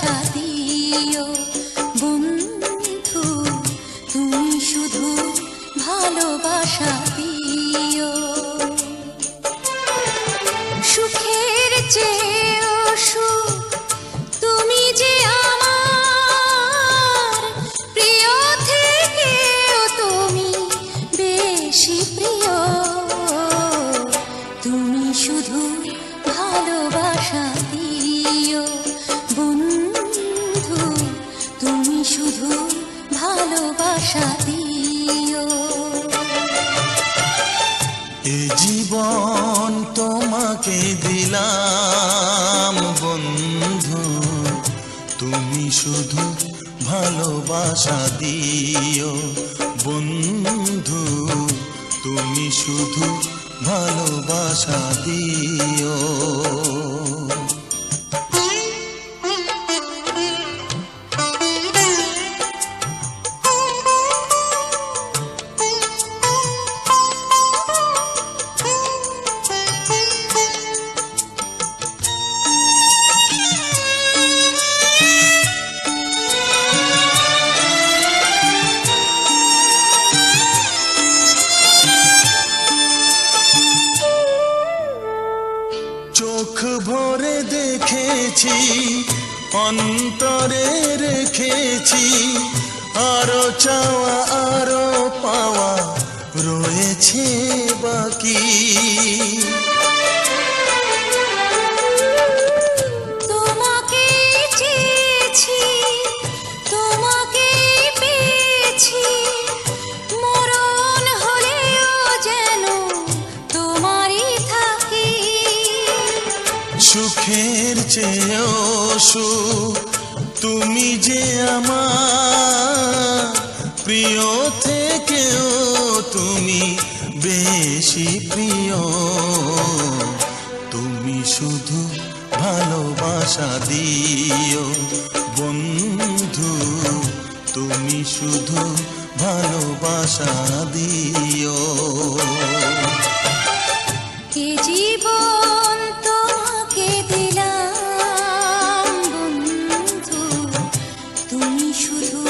ভালোবাসা দিও বন্ধু, তুমি শুধু ভালোবাসা দিও। সুখের চেয়েও সুখ তুমি যে আমার, প্রিয় থেকেও তুমি বেশি প্রিয়। তুমি শুধু ভালোবাসা দিও বন্ধু, তুমি শুধু ভালোবাসা দিও। এ জীবন তোমাকে দিলাম বন্ধু, তুমি শুধু ভালোবাসা দিও বন্ধু, তুমি শুধু ভালোবাসা দিও। চোখ ভরে দেখেছি, অন্তরে রেখেছি, আরো চাওয়া আরো পাওয়া রয়েছে বাকি। তোমাকে চেয়েছি, তোমাকে পেয়েছি, মরণ হলেও যেন তোমারই থাকি। সুখের চেয়েও সুখ তুমি যে আমার, প্রিয় থেকেও তুমি বেশি প্রিয়। তুমি শুধু ভালোবাসা দিও বন্ধু, তুমি শুধু ভালোবাসা দিও। এ জীবন তোমাকে দিলাম বন্ধু, তুমি শুধু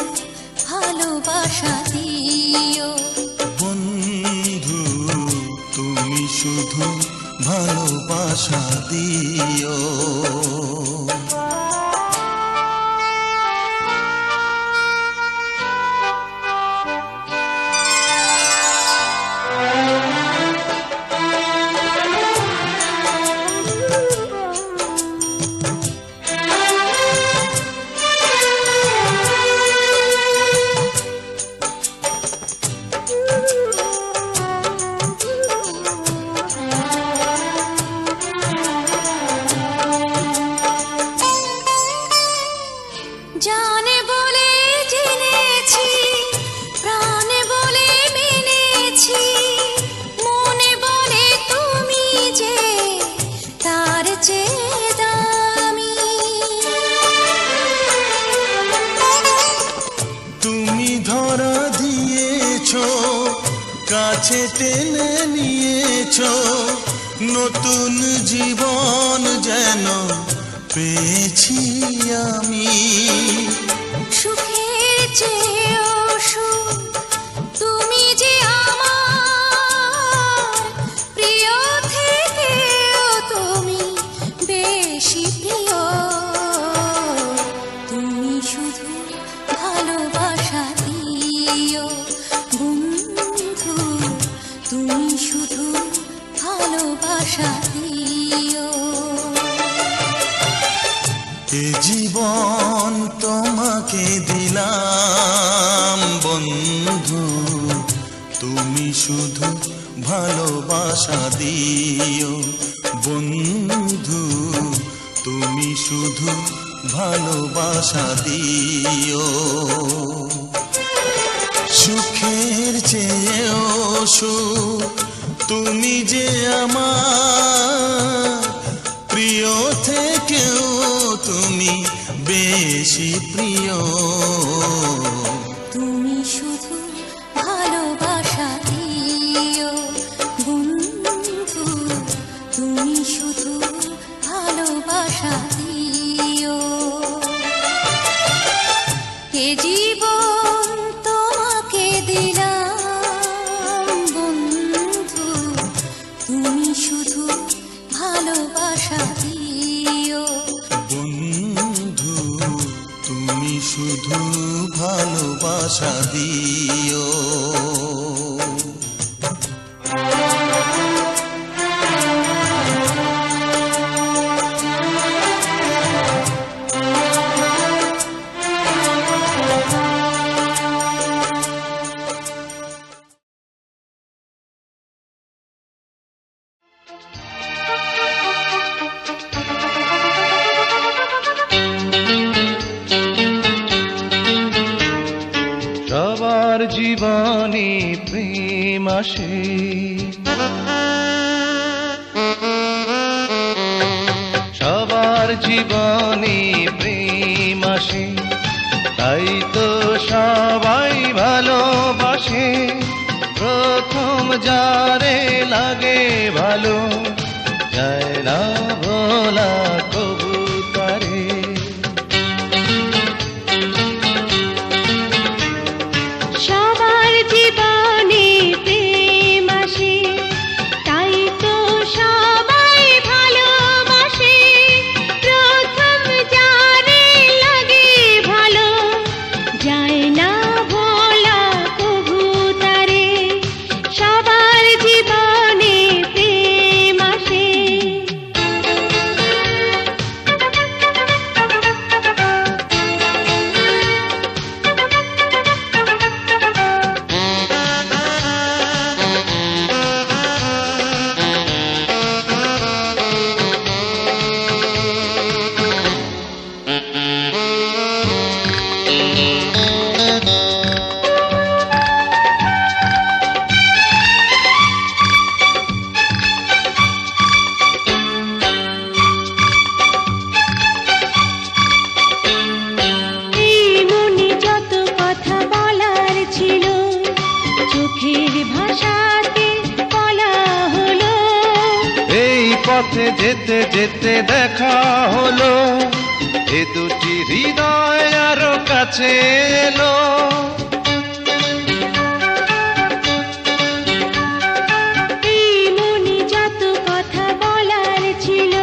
ভালোবাসা দিও বন্ধু, তুমি শুধু ভালোবাসা দিও। জানে বলে জেনেছি, প্রাণে বলে মেনেছি, মনে বলে তুমি যে তার চেয়ে দামি। তুমি ধরা দিয়েছো, কাছে টেনে নিয়েছো, নতুন জীবন যেন পেয়েছি আমি। সুখের চেয়েও সুখ তুমি যে আমার, প্রিয় থেকেও তুমি বেশি প্রিয়। তুমি শুধু ভালোবাসা দিও বন্ধু, তুমি শুধু ভালোবাসা দিও। এ জীবন তোমাকে দিলাম বন্ধু, তুমি শুধু ভালোবাসা দিও বন্ধু, তুমি শুধু ভালোবাসা দিও। সুখের চেয়েও সুখ তুমি যে আমার, প্রিয় থেকেও তুমি বেশি প্রিয়। তুমি শুধু ভালোবাসা দিও বন্ধু, তুমি শুধু ভালোবাসা দিও। জীবন তোমাকে দিলাম বন্ধু, তুমি শুধু ভালোবাসা দিও। বন্ধু তুমি শুধু ভালোবাসা দিও। সবার জীবনে প্রেম আসে, সবার জীবনে প্রেম আসে, তাই তো সবাই ভালোবাসে। প্রথম যারে লাগে ভালো, যায় না ভোলা কবু তারে। সবার জীবনে প্রেম আসে, তাই তো সবাই ভালোবাসে। প্রথম যারে লাগে ভালো, যায় না ভোলা কবু তারে। সবার জীবনে প্রেম আসে। এই মনে যত কথা বলার ছিল, চোখের ভাষাতে বলা হলো। এই পথে যেতে যেতে দেখা হলো, এ দুটি হৃদয় আরো কাছে এলো। এই মনে যত কথা বলার ছিল,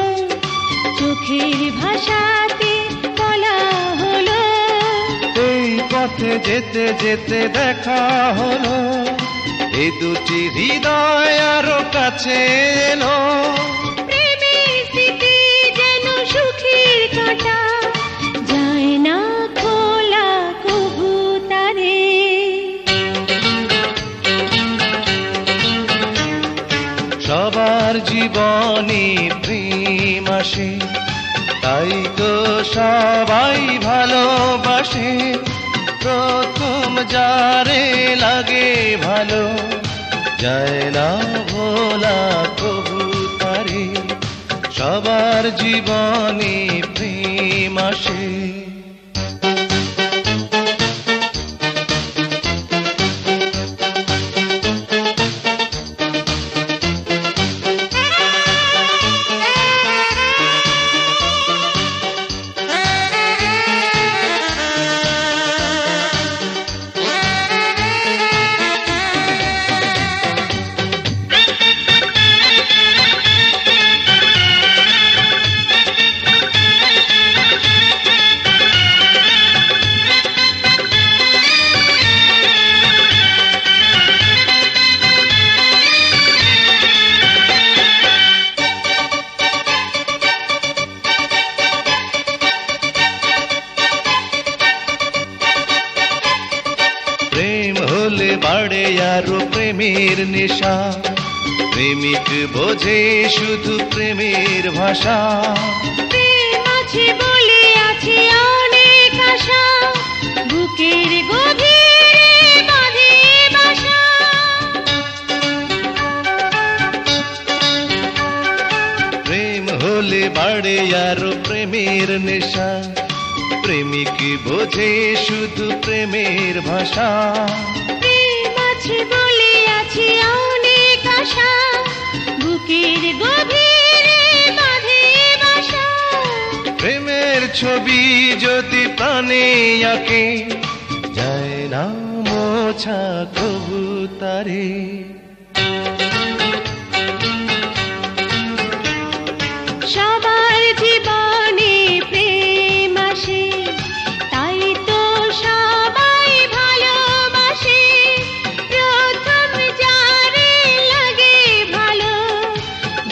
চোখের ভাষাতে বলা হলো। এই পথে যেতে যেতে দেখা হলো, এ দুটি হৃদয় আরো কাছে এলো। প্রেমের স্মৃতি যেন সুখের কাঁটা, যায় না খোলা কবু তারে। সবার জীবনে প্রেম আসে, তাই তো সবাই ভালোবাসে। প্রথম যারে লাগে ভালো, যায় না ভোলা কবু তারে। সবার জীবনে প্রেম আসে। প্রেম হলে বাড়ে আরো প্রেমের নেশা, প্রেমিক বোঝে শুধু প্রেমের ভাষা। প্রেম আছে বলে আছে অনেক আশা, বুকের গভীরে বাঁধে বাসা। প্রেম হলে বাড়ে আরো প্রেমের নেশা, প্রেমিক বোঝে শুধু প্রেমের ভাষা। প্রেম আছে বলে আছে অনেক আশা, বুকের গভীরে বাঁধে বাসা। প্রেমের ছবি যদি প্রাণে আঁকে, না মোছা কবুতরে। সবার জীবনে প্রেম আসে, তাই তো সবাই ভালোবাসে। প্রথম যারে লাগে ভালো,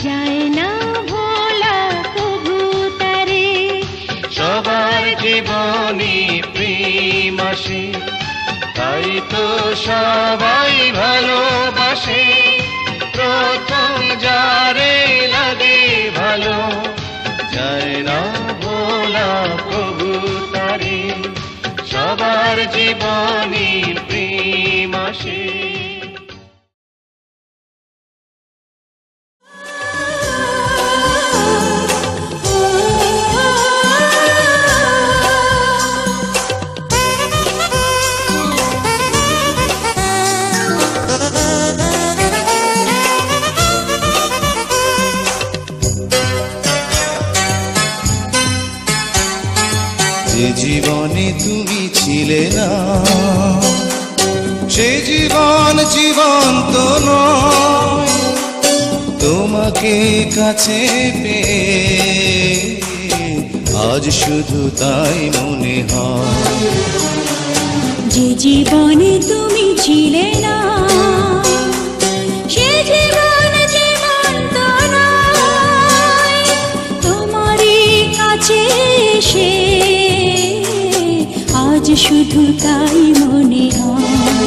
যায় না ভোলা কবু তারে। সবার জীবনে প্রেম আসে, তাই তো সবাই ভালোবাসে। প্রথম যারে লাগে ভালো, যায় না ভোলা কবুতরে। সবার জীবনে প্রেম আসে। যে জীবনে তুমি ছিলে না, সে জীবন জীবন্ত নয়। তোমাকে কাছে পেয়ে আজ শুধু তাই মনে হয়। যে জীবনে তুমি ছিলে না, সে জীবন জীবন্ত নয়। তোমারই কাছে এসে আজ শুধু তাই মনে হয়।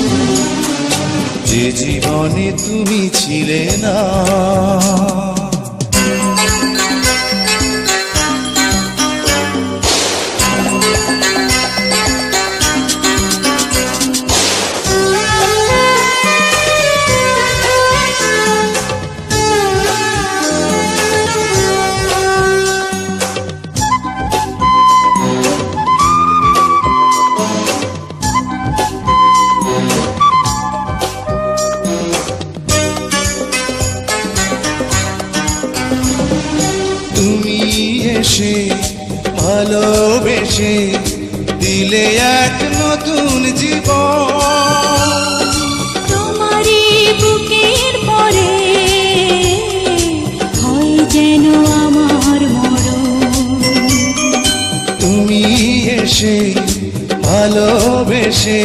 যে জীবনে তুমি ছিলে না, এসে ভালোবেসে দিলে এক নতুন জীবন। তোমারই বুকের পরে হয় যেন আমার মরণ। তুমি এসে ভালোবেসে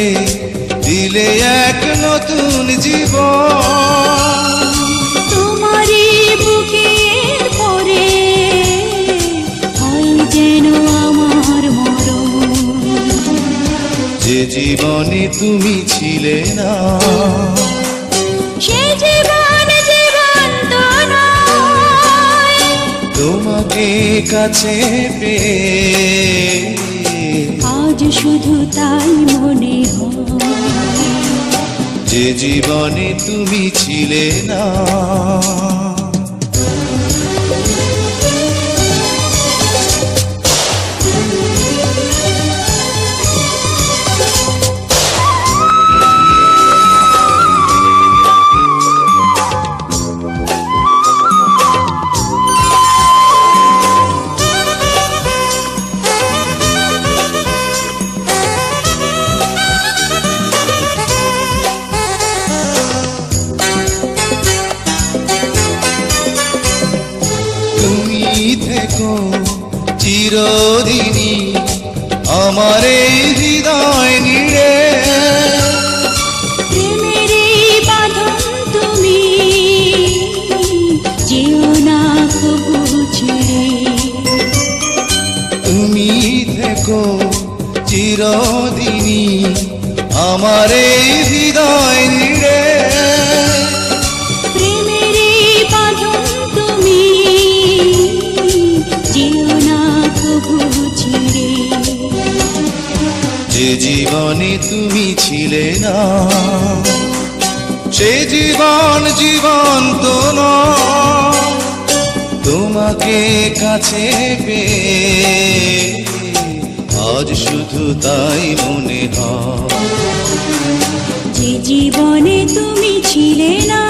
দিলে এক নতুন জীবন। তোমারই বুকের পরে যেন আমার মরণ। যে জীবনে তুমি ছিলে না, সে জীবন জীবন্ত নয়। তোমাকে কাছে পেয়ে আজ শুধু তাই মনে হয়। যে জীবনে তুমি ছিলে না। চিরদিনই আমার এই হৃদয় নিড়ে। প্রেমের বাঁধন তুমি যেও না কবু ছেড়ে। তুমি থেকো চিরদিনই আমার এই হৃদয় নিড়ে। প্রেমের বাঁধন তুমি যেও না কবু ছেড়ে। যে জীবনে তুমি ছিলে না, সে জীবন জীবন্ত নয়। তোমাকে কাছে পেয়ে আজ শুধু তাই মনে হয়। যে জীবনে তুমি ছিলে না,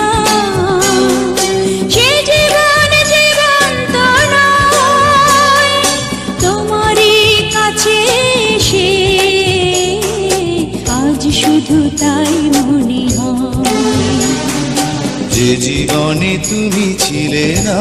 সে জীবন জীবন্ত নয়। তোমারই কাছে এসে আজ শুধু তাই মনে হয়। যে জীবনে তুমি ছিলে না।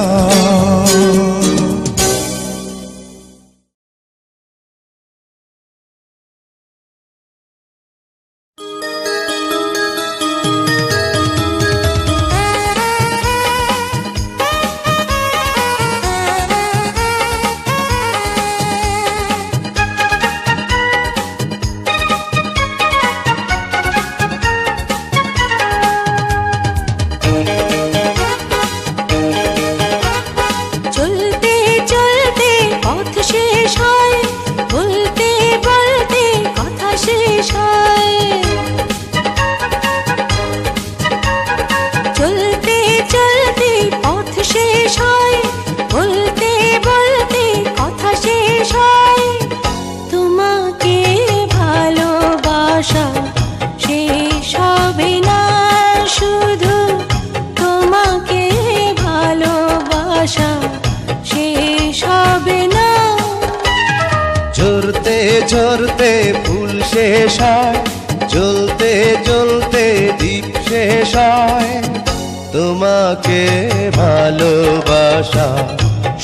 ঝরতে ফুল শেষ হয়, জ্বলতে জ্বলতে দীপ শেষ হয়। তোমাকে ভালোবাসা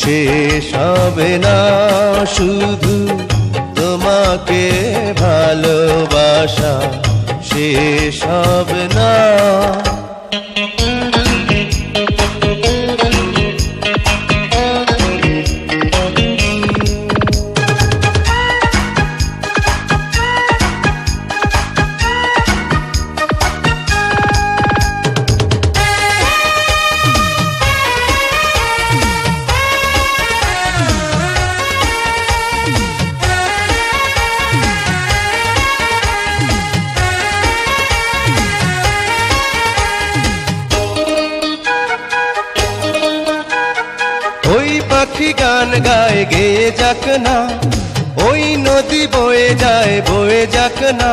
শেষ হবে না, শুধু তোমাকে ভালোবাসা শেষ হবে না। পাখি গান গায় গেয়ে যাক না, ওই নদী বয়ে যায় বয়ে যাক না।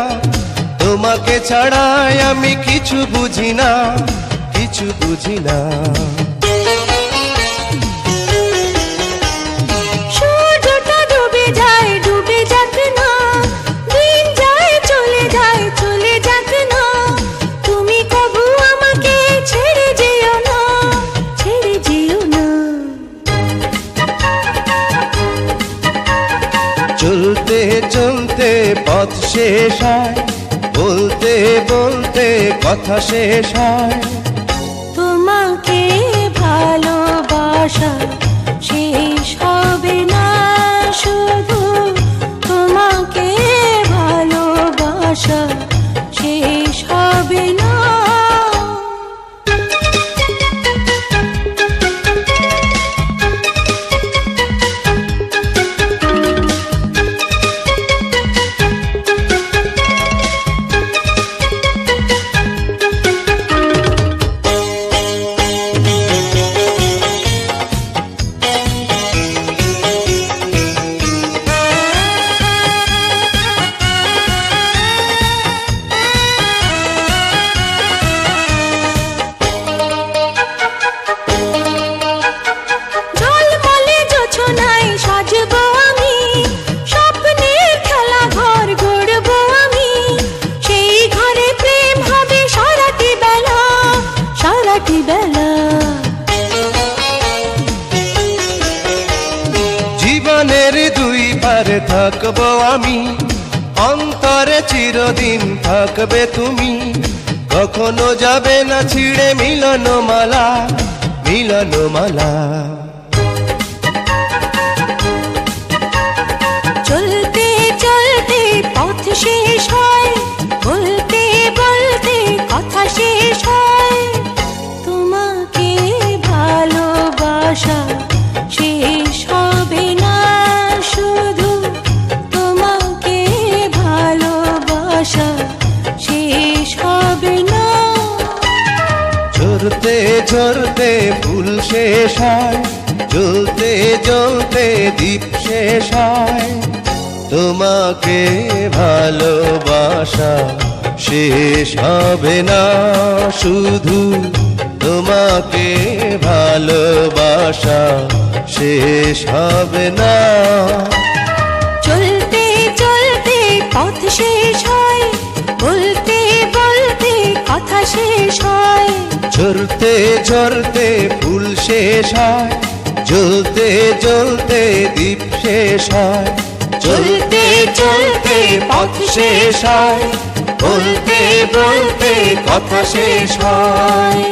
তোমাকে ছাড়াই আমি কিছু বুঝি না, কিছু বুঝি না। সূর্যটা ডুবে যায় ডুবে যাক না, দিন যায় চলে যায় চলে যাক না। তুমি কবু আমাকে ছেড়ে যেও না, ছেড়ে যেও না। চলতে চলতে পথ শেষ হয়, বলতে বলতে কথা শেষ হয়। তোমাকে ভালোবাসা শেষ হবে না, শুধু তোমাকে ভালোবাসা শেষ হবে না। জীবনের দুই পারে থাকবো আমি, অন্তরে চিরদিন থাকবে তুমি। কখনো যাবে না ছিঁড়ে মিলনমালা, মিলনমালা। চলতে চলতে পথ শেষ হয়, বলতে বলতে কথা শেষ হয়। তোমাকে ভালোবাসা শেষ হবে না, শুধু তোমাকে ভালোবাসা শেষ হবে না। ঝরতে ঝরতে ফুল শেষ হয়, জ্বলতে জ্বলতে দীপ শেষ হয়। তোমাকে ভালোবাসা শেষ হবে না, শুধু তোমাকে ভালোবাসা শেষ হবে না। চলতে চলতে পথ শেষ হয়, বলতে শেষ হয়, ঝরতে ঝরতে ফুল শেষ হয়, জ্বলতে জ্বলতে দীপ শেষ হয়, চলতে চলতে পথ শেষ হয়, বলতে বলতে কথা শেষ হয়।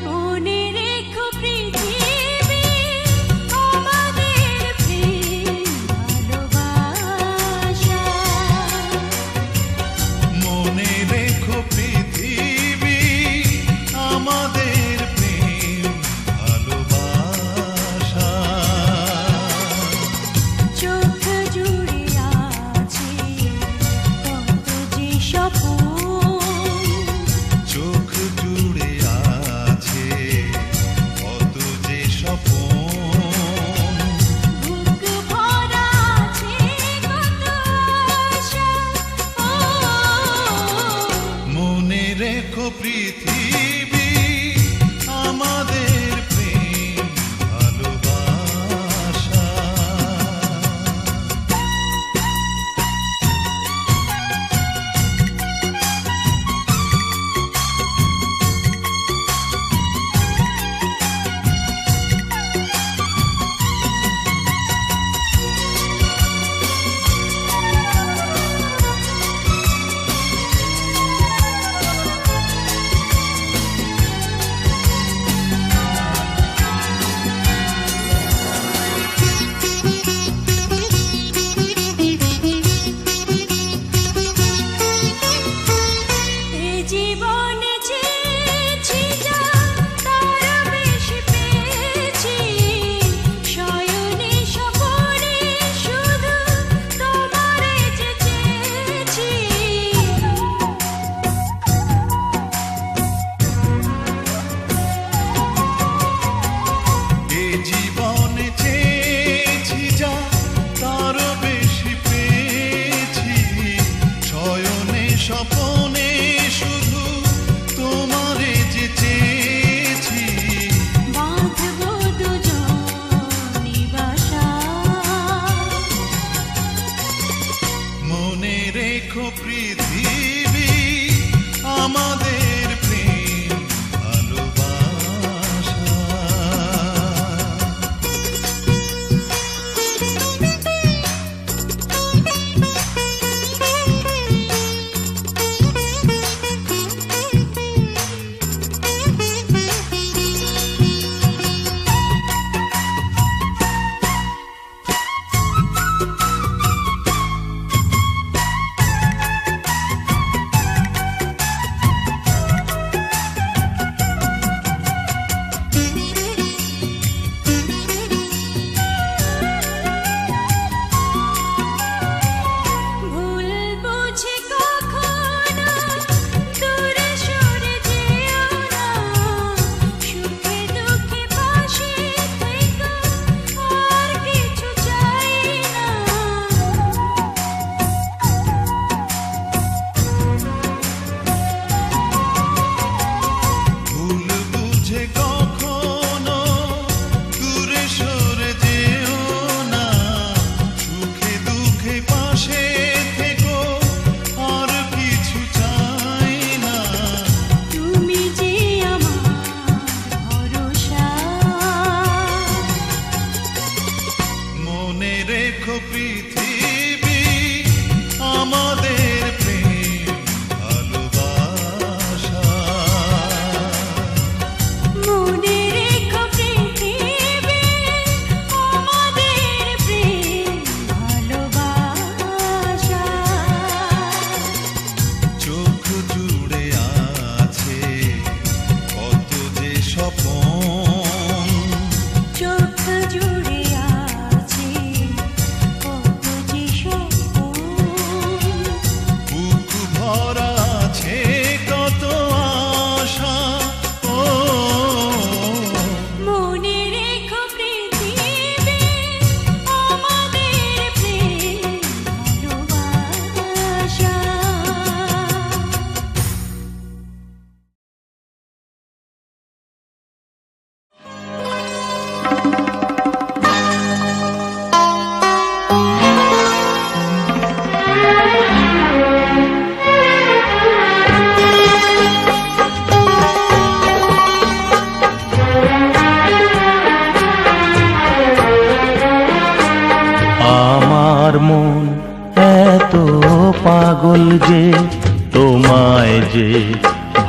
মনে রেখো পৃথিবী আমাদের প্রেম ভালোবাসা, মনে রেখো পৃথিবী আমাদের প্রেম ভালোবাসা, চোখ জুড়ে আছে কত যে স্বপন, চোখ জুড়ে আছে কত যে স্বপন, বুক ভরা আছে কত আশা। মনে রেখো পৃথিবী আমাদের প্রেম ভালোবাসা। এ জীবনে চেয়েছি যা তার বেশি পেয়েছি, শয়নে স্বপনে শুধু তোমারে যে চেয়েছি। এ জীবনে চেয়েছি যা তার বেশি পেয়েছি, শয়নে স্বপনে শুধু তোমারে যে চেয়েছি, বাঁধবো দুজনে বাসা, মনে রেখো পৃথিবী আমাদের প্রেম ভালোবাসা।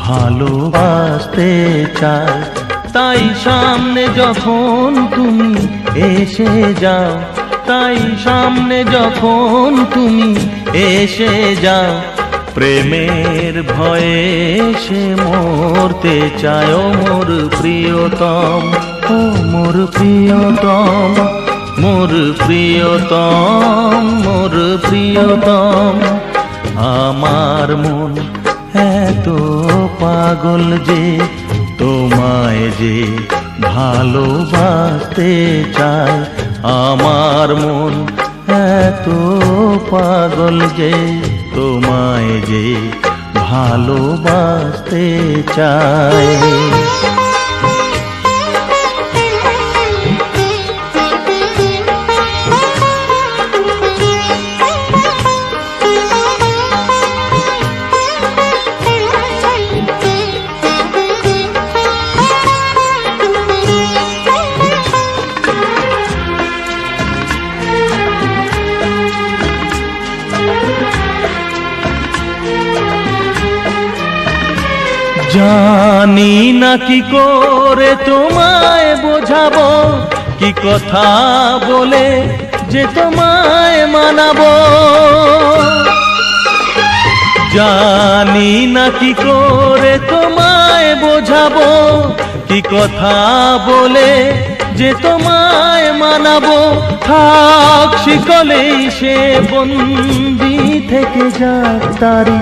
ভালোবাসতে চায়। তাই সামনে যখন তুমি এসে যাও, তাই সামনে যখন তুমি এসে যাও, প্রেমের ভয়ে সে মরতে চায়। ও মোর প্রিয়তম, ও মোর প্রিয়তম, মোর প্রিয়তম, মোর প্রিয়তম। আমার মন এত পাগল যে তোমায় যে ভালোবাসতে চায়। আমার মন এত পাগল যে তোমায় যে ভালোবাসতে চায়। জানি না কি করে তোমায় বোঝাবো, কি কথা বলে যে তোমায় মানাবো। জানি না কি করে তোমায় বোঝাবো, কি কথা বলে যে তোমায় মানাবো। থাক শিকলেই সে বন্দি থেকে যাক, তারি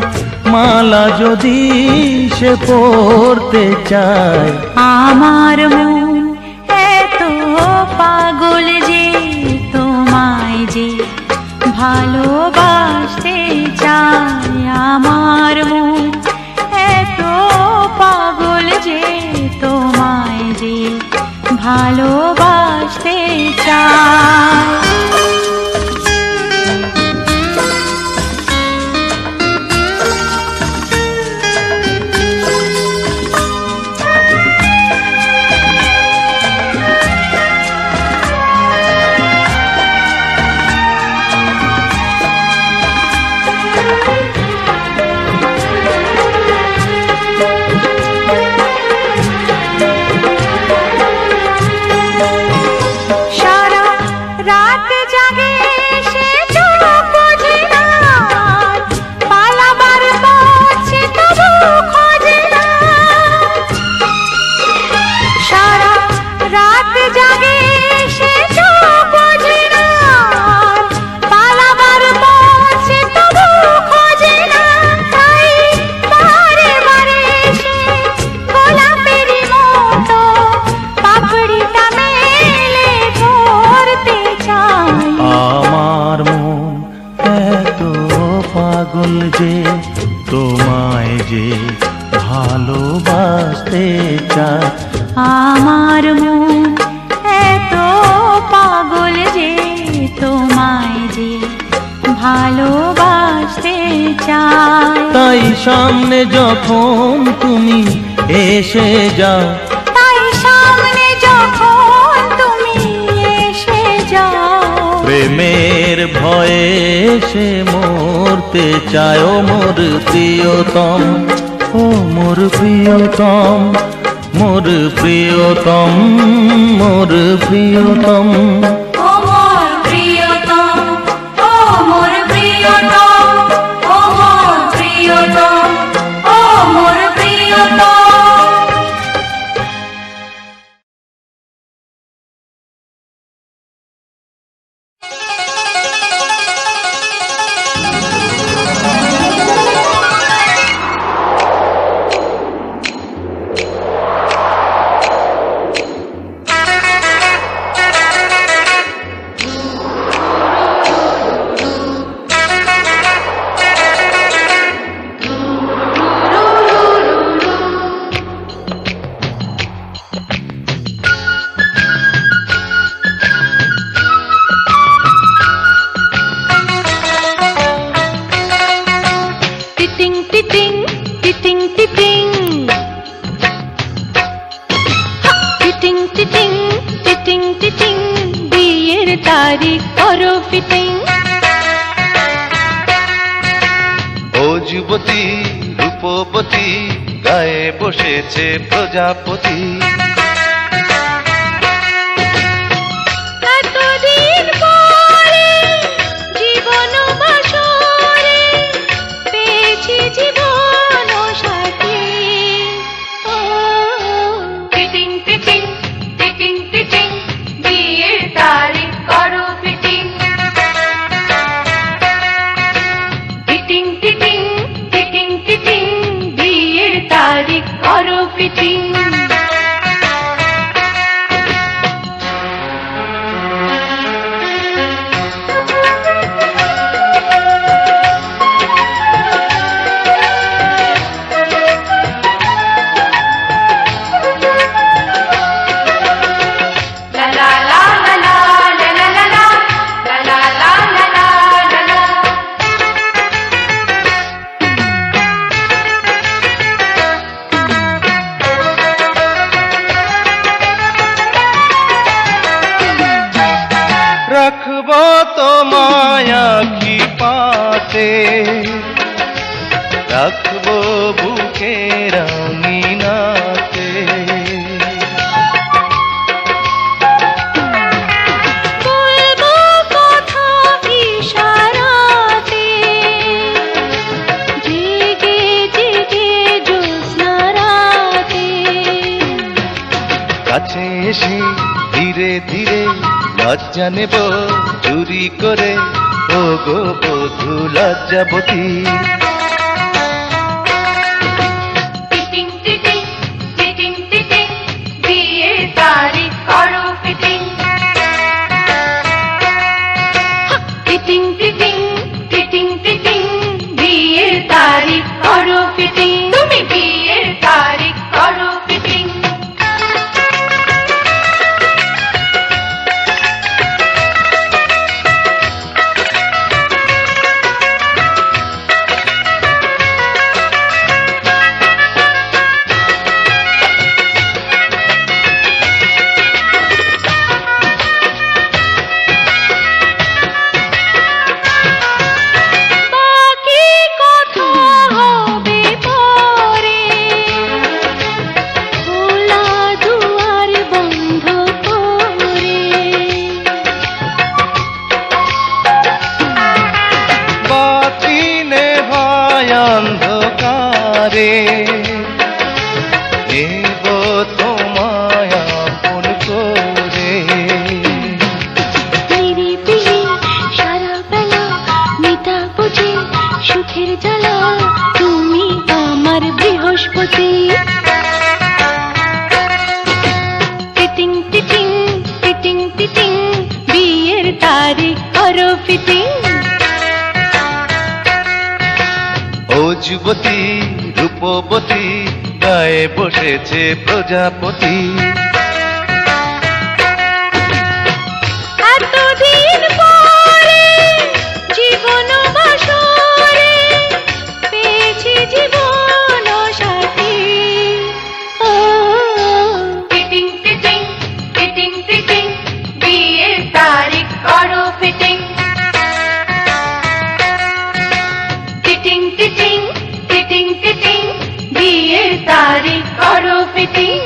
মালা যদি সে পড়তে চায়। আমার মন এত পাগল যে তোমায় যে ভালোবাসতে চায়। আমার মন এত পাগল যে তোমায় যে ভালোবাসতে চায়। যে তোমায় যে ভালোবাসতে চায়। আমার মন এত পাগল যে তোমায় যে ভালোবাসতে চায়। তাই সামনে যখন তুমি এসে যাও, তাই সামনে যখন তুমি এসে যাও, প্রেমের ভয়ে সে মরতে চায়। ও মোর প্রিয়তম, ও মোর প্রিয়তম, মোর প্রিয়তম, মোর প্রিয়তম। ও মোর প্রিয়তম, ও মোর প্রিয়তম, ও মোর প্রিয়তম, ও মোর প্রিয়তম। তারিখ করো ফিটিং। ও যুবতী রূপ রূপবতী গায়ে বসেছে প্রজাপতি। এতদিন পরে জীবন বাসরে পেয়েছি জীবন সাথী। ও টিটিং টিটিং টিটিং টিটিং বিয়ের তারিখ করো ফিটিং। টিটিং টিটিং টিটিং টিটিং বিয়ের তারিখ করো ফিটিং। রাখবো তোমায় আঁখি পাতে, রাখবো বুকের আঙিনাতে। বলবো কথা ইশারাতে, জেগে জেগে জ্যোৎস্না রাতে। কাছে এসে ধীরে ধীরে লজ্জা নেব চুরি করে, ও গো বধূ লজ্জাবতী। টিটিং টিটিং টিটিং টিটিং বিয়ের তারিখ করো ফিটিং। টিটিং টিটিং টিটিং টিটিং বিয়ের তারিখ করো ফিটিং। তুমি বিয়ের তারিখ করো ফিটিং। বাকি কথা হবে পরে, খোলা দুয়ার বন্ধ করে। বাতি নেভায় অন্ধকারে, নেব তোমায় আপন করে। নিরিবিলি সারা বেলা মিটা বুঝি সুখের জ্বালা, তুমি আমার বৃহস্পতি। টিটিং টিটিং টিটিং টিটিং বিয়ের তারিখ করো ফিটিং। ও যুবতী রূপবতী গায়ে বসেছে প্রজাপতি। এতদিন পরে জীবন বাসরে পেয়েছি জীবন সাথী। ও টিটিং টিটিং টিটিং টিটিং বিয়ের তারিখ করো ফিটিং। টিটিং টিটিং টিটিং টিটিং বিয়ের তারিখ করো ফিটিং।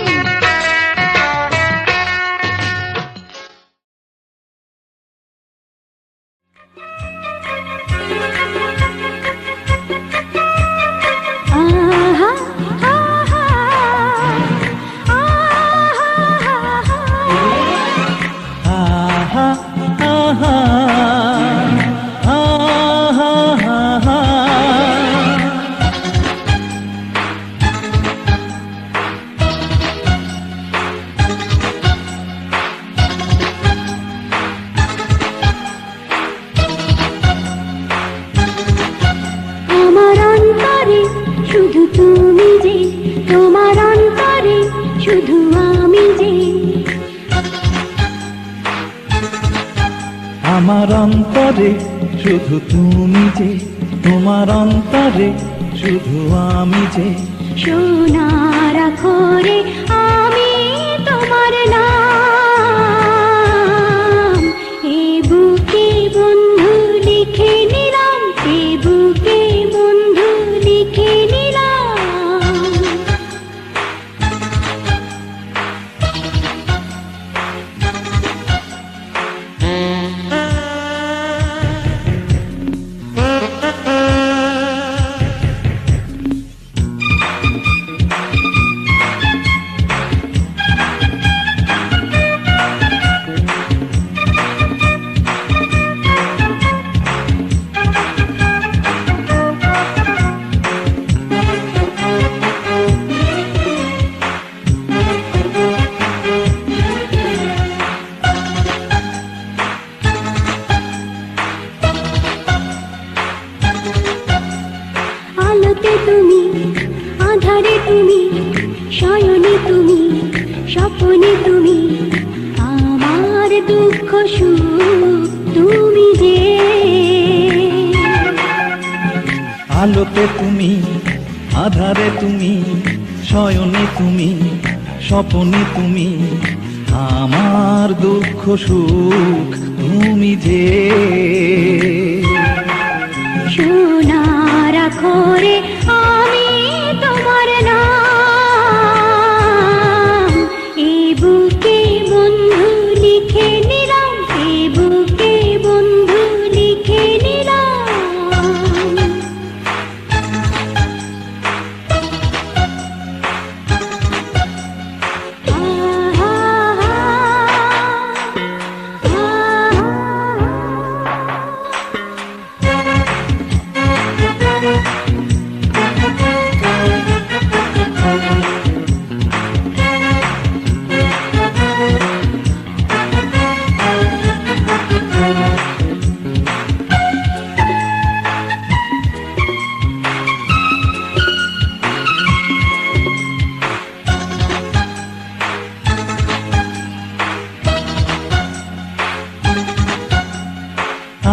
আহা আহা আহা আহা আহা আহা। আমার অন্তরে শুধু তুমি যে, তোমার অন্তরে শুধু আমি যে। আমার অন্তরে শুধু তুমি যে, তোমার অন্তরে শুধু আমি যে। সোনার আখরে আমি তোমার নাম, এ বুকে বন্ধু লিখে নিলাম, এ বুকে বন্ধু লিখে নিলাম। আলোতে তুমি, আধারে তুমি, শয়নে তুমি, স্বপনে তুমি, আমার দুঃখ সুখ তুমি যে। সোনার আখরে আমি তোমার নাম, এই বুকে বন্ধু লিখে নিলাম, এই বুকে বন্ধু লিখে নিলাম।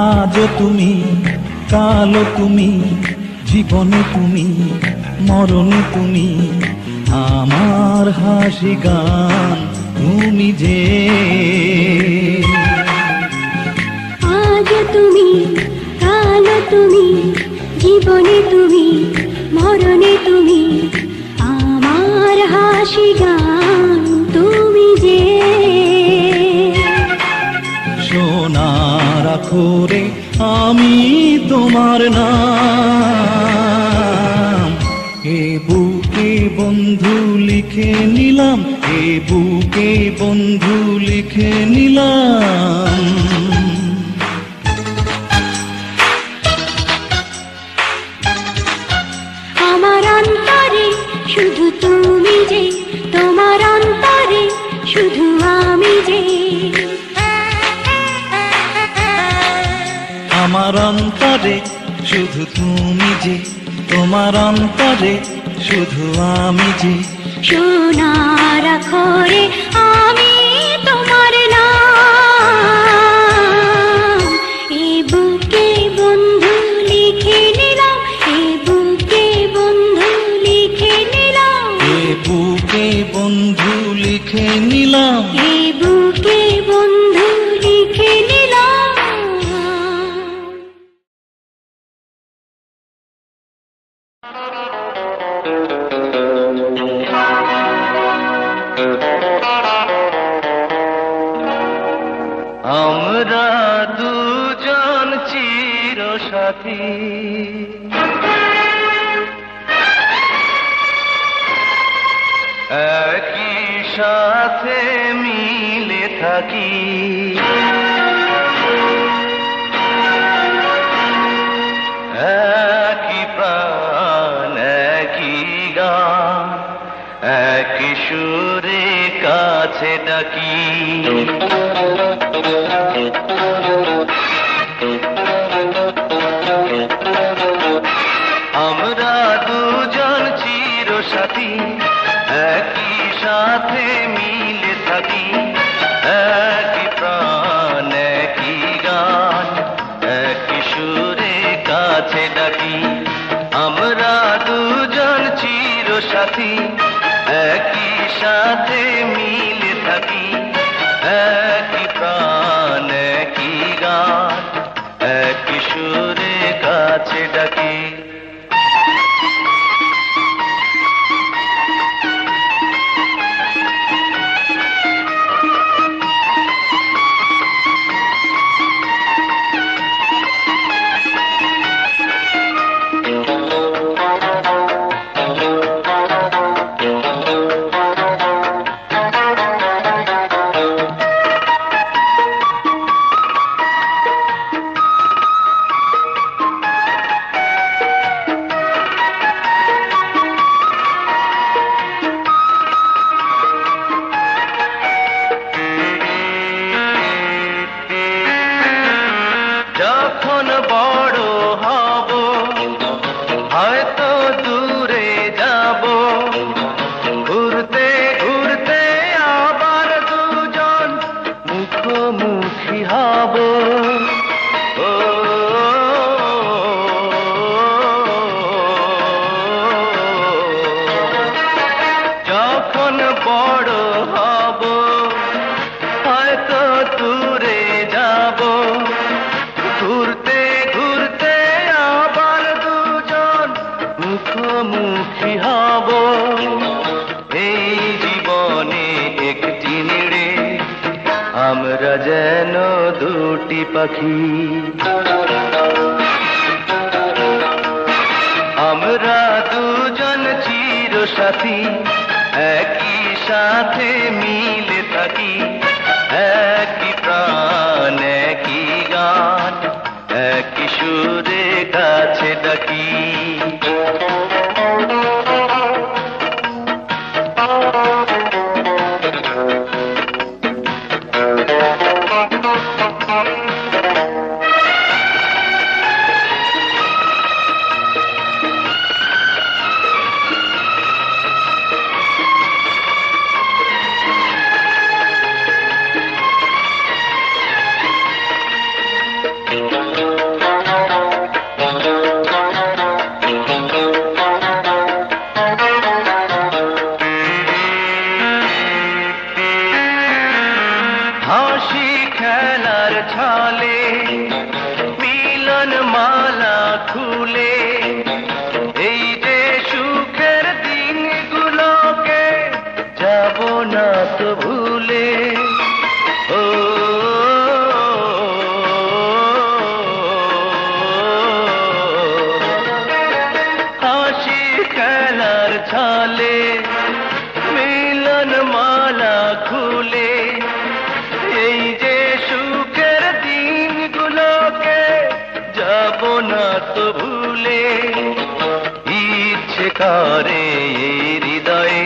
আজও তুমি, কালও তুমি, জীবনে তুমি, মরণে তুমি, আমার হাসি গান তুমি যে। আজ তুমি, কাল তুমি, জীবনে তুমি, মরণে তুমি, আমার হাসি গান তুমি যে। সোনার আখরে আমি তোমার নাম, এ বুকে বন্ধু লিখে নিলাম, এ বুকে বন্ধু লিখে নিলাম। আমার অন্তরে শুধু তুমি যে, তোমার অন্তরে শুধু আমি যে। আমার অন্তরে শুধু তুমি যে, তোমার অন্তরে শুধু আমি যে। সোনার আখরে আমি তোমার নাম, এ বুকে বন্ধু লিখে নিলাম, এ বুকে বন্ধু লিখে নিলাম, এ বুকে বন্ধু লিখে নিলাম। এ বুকে বন্ধু লিখে নিলাম। আমরা দুজন চিরসাথী, একই সাথে মিলে থাকি, একই প্রাণ একই গান, একই সুরে কাছে ডাকি। আমরা দুজন চিরসাথী, একই সাথে মিলে থাকি, একই প্রাণ একই গান, একই সুরে কাছে ডাকি। আমরা দুজন চিরসাথী, একই সাথে মিলে থাকি, একই প্রাণ একই গান, একই সুরে কাছে ডাকি। দুটি পাখি। আমরা দুজন চিরসাথী, একই সাথে মিলে থাকি, একই প্রাণ একই গান, একই সুরে কাছে ডাকি। হাসি খেলার ছলে মিলন মালা খুলে, এই যে সুখের দিনগুলোকে যাব না তো ভুলে। ও হাসি খেলার ছলে মিলন মালা খুলে, এই যে সুখের দিনগুলোকে যাব না তো ভুলে। ইচ্ছে করে এই হৃদয়ে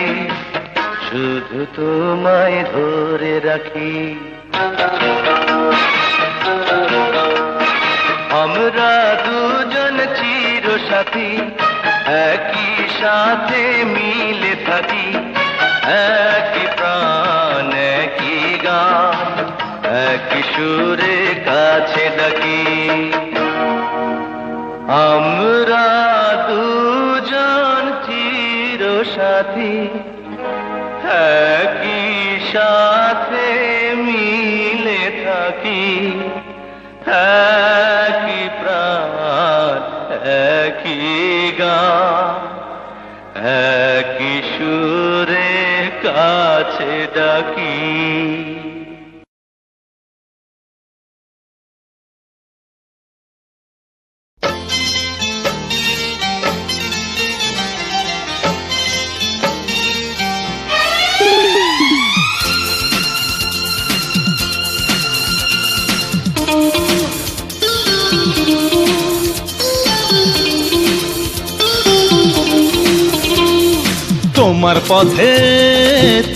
শুধু তোমায় ধরে রাখি। আমরা দুজন চিরসাথী, একই সাথে মিলে থাকি, একই প্রাণ একই গান, একই সুরে কাছে ডাকি। আমরা দুজন চিরসাথী, একই সাথে মিলে থাকি, একই প্রাণ একই গান, একই সুরে কাছে ডাকি। তোমার পথে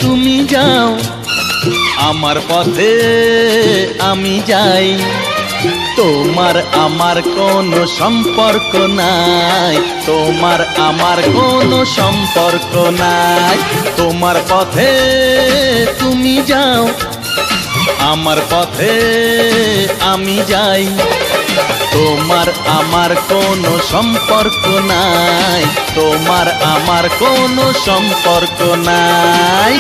তুমি যাও, আমার পথে আমি যাই, তোমার আমার কোনো সম্পর্ক নাই, তোমার আমার কোনো সম্পর্ক নাই। তোমার পথে তুমি যাও, আমার পথে আমি যাই, তোমার আমার কোনো সম্পর্ক নাই, তোমার আমার কোনো সম্পর্ক নাই।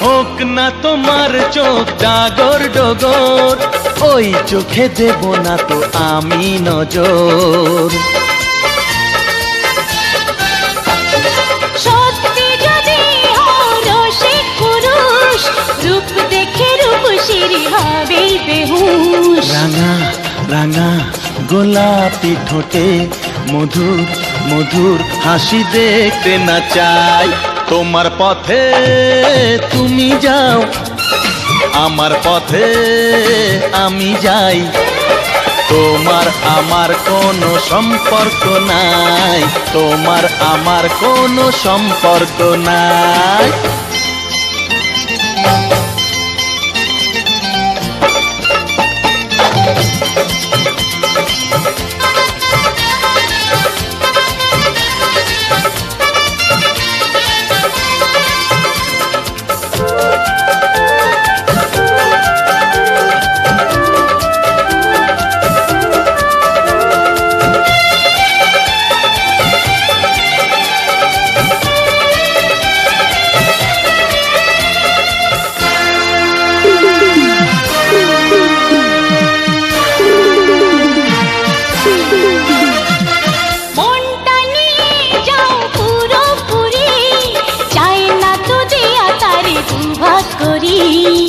হোক না তোমার চোখ ডাগর ডগর, ওই চোখে দেব না তো আমি নজর। সত্যি যদি হও রসিক পুরুষ, রূপ দেখে রূপসী হবে বেহুশ। রাঙা রাঙা গোলাপি ঠোঁটে মধুর মধুর হাসি দেখতে না চাই। তোমার পথে তুমি যাও, আমার পথে আমি যাই, তোমার আমার কোনো সম্পর্ক নাই, তোমার আমার কোনো সম্পর্ক নাই। পারি।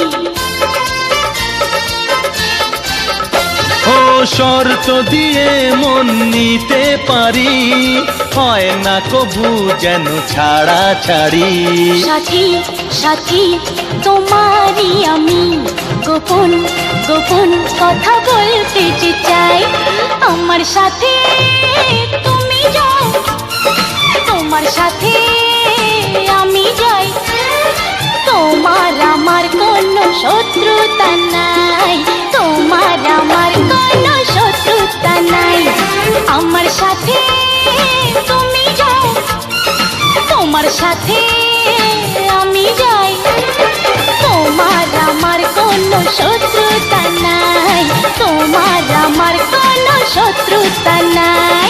ও শর্ত দিয়ে মন নিতে পারি, হয় না কবু যেন ছাড়া ছাড়ি। সাথী সাথী তোমারই আমি গোপন গোপন কথা বলতে যে চাই। আমার সাথে তুমি যাও, তোমার সাথে আমি যাই। তোমার আমার কোনো শত্রুতা নাই, তোমার আমার কোনো শত্রুতা নাই। আমার সাথে তুমি যাও, তোমার সাথে আমি যাই। তোমার আমার কোনো শত্রুতা নাই, তোমার আমার কোনো শত্রুতা নাই।